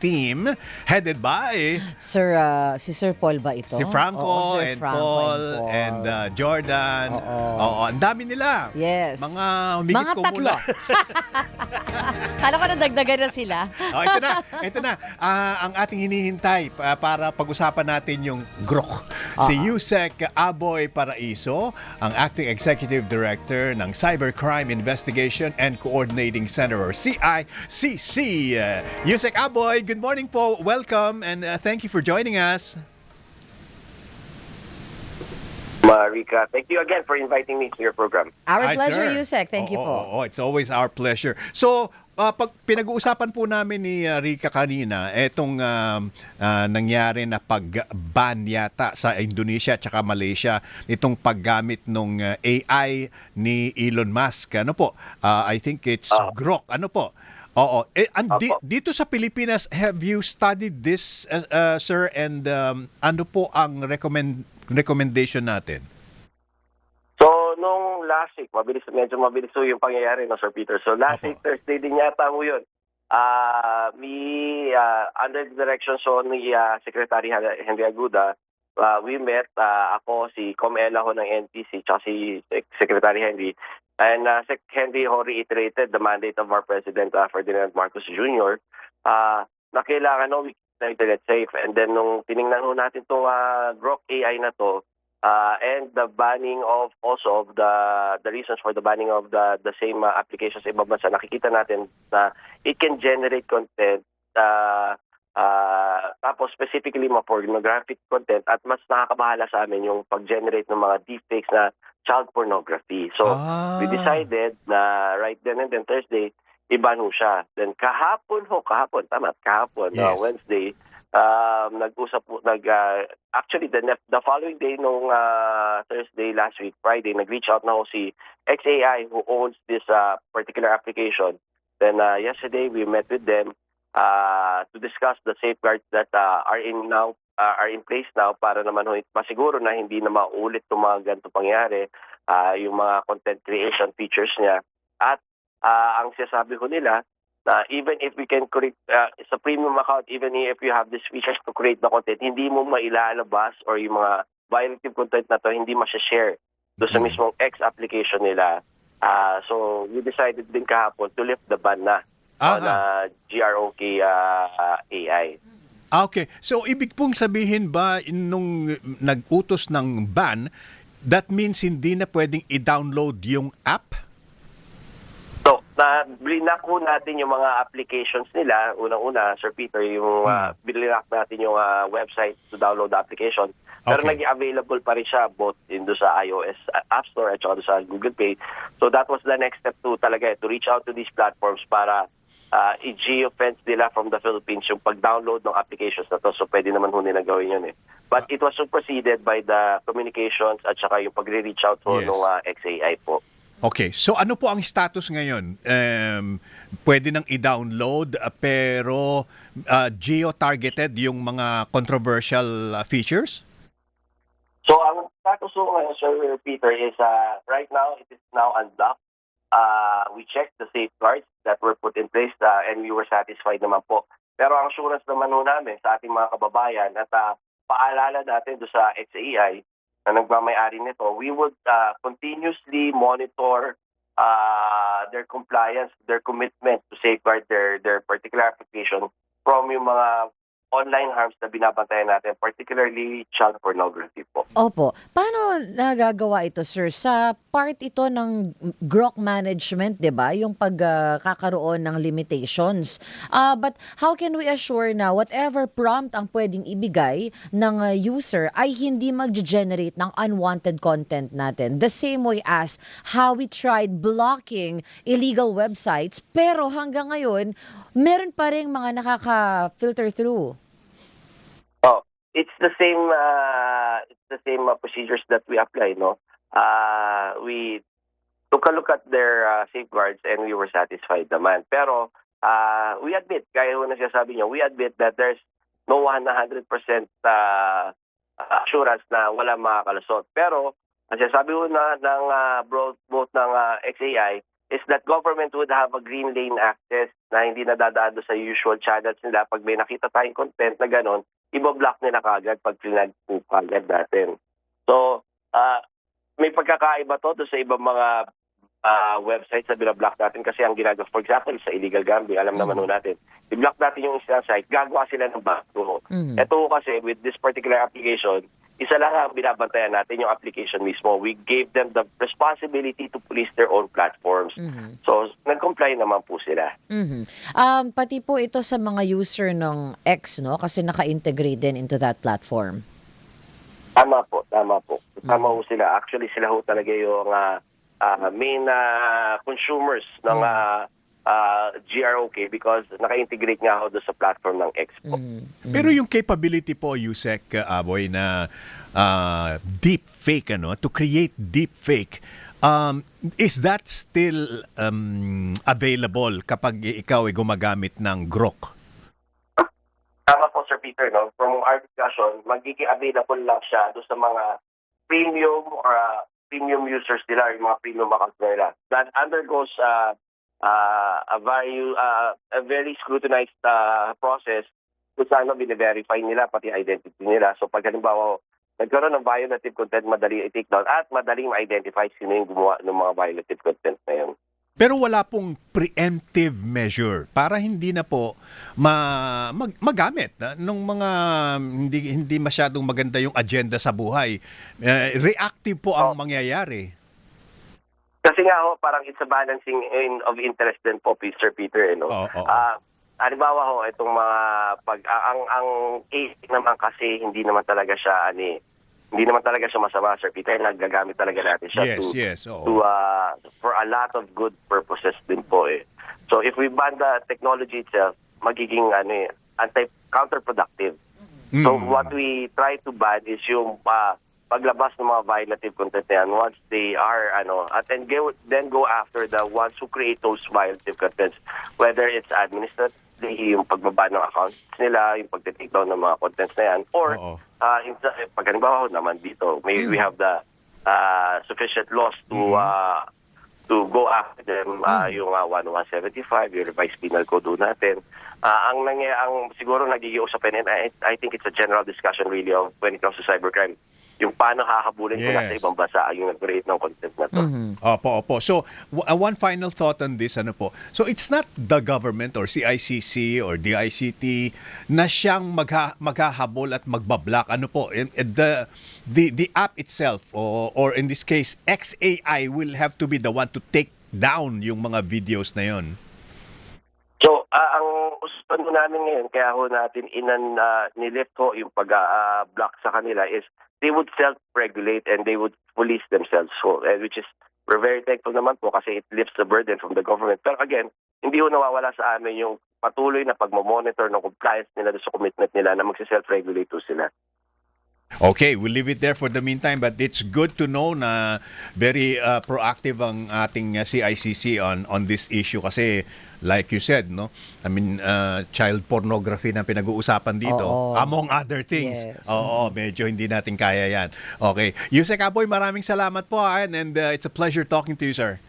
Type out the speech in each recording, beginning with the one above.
team headed by Si Sir Paul ba ito? si Franco Oo, Sir and Franco Paul and Jordan. Oo. Oo, ang dami nila. Yes. Mga humigit Mga tatlo. kumula. Kala ko nadagdagan na sila. Oh, ito na, ito na. Ang ating hinihintay para pag-usapan natin yung GROK. Si Yusek Aboy Paraiso, ang Acting Executive Director ng Cybercrime Investigation and Coordinating Center or CICC. Yusek Aboy, good morning po. Welcome and thank you for joining us. Marika, thank you again for inviting me to your program. Our Hi, pleasure, sir. Yusek. Thank you po. Oo, it's always our pleasure. So, pag pinag-uusapan po namin ni Rika kanina, etong nangyari na pag-ban yata sa Indonesia at saka Malaysia, itong paggamit ng AI ni Elon Musk. Ano po? I think it's GROK. Ano po? Oo. Dito sa Pilipinas, have you studied this, sir? And ano po ang recommendation natin? So, nung last week, medyo mabilis so yung pangyayari, no, Sir Peter. So, last week, Thursday din yata mo yun. Under the direction ni Secretary Henry Aguda, we met, ako, si Comela ho ng NTC, tsaka si Secretary Henry. And Sec Henry ho reiterated the mandate of our President, Ferdinand Marcos Jr., na kailangan we keep the internet safe. And then nung tiningnan ho natin itong GROK AI na to, and the banning of also of the reasons for the banning of the same applications sa ibang bansa, nakikita natin na it can generate content, tapos specifically mga pornographic content, at mas nakakabahala sa amin yung pag-generate ng mga deepfakes na child pornography. So, we decided na right then and then Thursday, iban ho siya. Then kahapon, Yes. Wednesday, actually the following day nung Thursday last week, Friday, nag-reach out na ho si XAI who owns this particular application. Then yesterday we met with them to discuss the safeguards that are in place now para naman ho masiguro na hindi na maulit itong mga ganito pangyari, yung mga content creation features niya. At ang sinasabi ko nila, even if we can create sa premium account, even if you have these features to create the content, hindi mo mailalabas or yung mga violative content na to hindi ma-share doon sa mismong X application nila. So we decided din kahapon to lift the ban na on GROK AI. Okay. So, ibig pong sabihin ba nung nag-utos ng ban, that means hindi na pwedeng i-download yung app? So, blinak po natin yung mga applications nila. Unang-una, Sir Peter, yung blinak natin yung website to download the application. Pero Okay. naging available pa rin siya both sa iOS App Store at saka sa Google Play. So that was the next step to reach out to these platforms para i-geofence nila from the Philippines yung pag-download ng applications na to. So pwede naman ho nila gawin yun eh. But it was superseded by the communications at saka yung pagre-reach out ho Yes. ng XAI po. Okay. So, ano po ang status ngayon? Pwede nang i-download pero geo-targeted yung mga controversial features? So ang status ho ngayon, Sir Peter, is right now it is now unlocked. We checked the safeguards that were put in place and we were satisfied naman po. Pero ang assurance naman ho namin sa ating mga kababayan at paalala natin do sa XAI na nagmamay-ari nito, we would continuously monitor their compliance, their commitment to safeguard their particular application from yung mga online harms na binabantayan natin, particularly child pornography po. Opo. Paano nagagawa ito, sir? Sa part ito ng GROK management, di ba? Yung pagkakaroon ng limitations. But how can we assure na whatever prompt ang pwedeng ibigay ng user ay hindi mag-generate ng unwanted content natin? The same way as how we tried blocking illegal websites, pero hanggang ngayon, meron pa rin mga nakaka-filter through. Oh, it's the same procedures that we apply, no? We took a look at their safeguards and we were satisfied naman. Pero we admit, gaya ho na sinasabi niyo, we admit that there's no 100% assurance na wala makakalusot. Pero ang sinasabi ho ng both ng XAI, is that government would have a green lane access na hindi nadadaan doon sa usual channels nila. Pag may nakita tayong content na gano'n, ibablock nila kagad pag pinag-kagad natin. So, may pagkakaiba to doon sa ibang mga websites na binablock natin kasi ang ginagawa, for example, sa illegal gambling, alam naman natin, i-block natin yung isang site, gagawa sila ng bago. Ito kasi, with this particular application, isa lang ang binabantayan natin yung application mismo. We gave them the responsibility to police their own platforms. So, nag-comply naman po sila. Pati po ito sa mga user ng X, no? Kasi naka-integrate din into that platform. Tama po, tama po. Tama po sila. Actually, sila ho talaga yung main consumers ng GROK because naka-integrate nga ako doon sa platform ng X po. Pero yung capability po, Yusek Aboy, na deep fake, to create deep fake, is that still available kapag ikaw ay gumagamit ng Grok? Tama po, Sir Peter. No? From our discussion, magiging available lang siya doon sa mga premium or premium users nila, yung mga premium accounts nila. That undergoes a very scrutinized process kung saan bine-verify nila pati identity nila. So pag halimbawa nagkaroon ng violative content, madali i-take down at madaling ma-identify sino yung gumawa ng mga violative content na yun. Pero wala pong preemptive measure para hindi na po magamit ng mga hindi masyadong maganda yung agenda sa buhay. Reactive po ang mangyayari. Kasi nga parang it's a balancing of interest din po, Sir Peter. Halimbawa itong mga ang AI naman kasi hindi naman talaga siya masama, Sir Peter. Nagagamit talaga natin siya for a lot of good purposes din po eh. So if we ban the technology itself, magiging counterproductive. So what we try to ban is yung paglabas ng mga violative content na yan once they are then go after the ones who create those violative contents, whether it's administrative, yung pagbaba ng accounts nila, yung pag-take down ng mga contents na yan, or pag halimbawa naman dito, we have the sufficient laws to go after them, yung 1175, yung revised penal code natin. Ang siguro nagiging usapin, and I think it's a general discussion really of when it comes to cybercrime, yung paano hahabulin ko na sa ibang bansa yung nag-create ng content na to. Opo. So, one final thought on this, So, it's not the government or CICC or DICT na siyang maghahabol at magbablock. The app itself, or in this case, XAI will have to be the one to take down yung mga videos na yon. So, ang usapan namin ngayon, kaya natin nilift yung pag-block sa kanila is they would self-regulate and they would police themselves. So, which is, we're very thankful naman po kasi it lifts the burden from the government. Pero again, hindi nawawala sa amin yung patuloy na pagmamonitor ng compliance nila sa commitment nila na magsi-self-regulate sila. Okay, we'll leave it there for the meantime, but it's good to know na very proactive ang ating CICC on this issue kasi like you said, child pornography na pinag-uusapan dito, among other things. Yes. Medyo hindi natin kaya yan. Okay, Yusek Aboy, maraming salamat po and it's a pleasure talking to you, sir.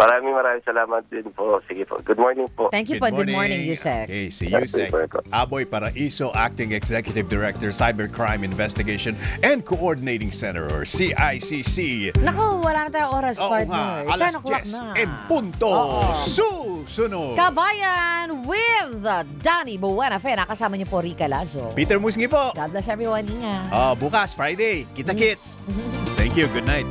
Maraming salamat din po. Sige po. Good morning po. Thank you po. Good morning, Yusek. Okay, si Yusek Aboy Paraiso, Acting Executive Director, Cybercrime Investigation and Coordinating Center or CICC. Naku, wala na tayong oras, partner. Alas 10 o'clock 10 na. en punto. Susunod. Kabayan with Danny Buenafe. Nakasama niyo po Rica Lazo. Peter Musngi po. God bless everyone. Ingat. Bukas, Friday. Kita-kits. Thank you. Good night.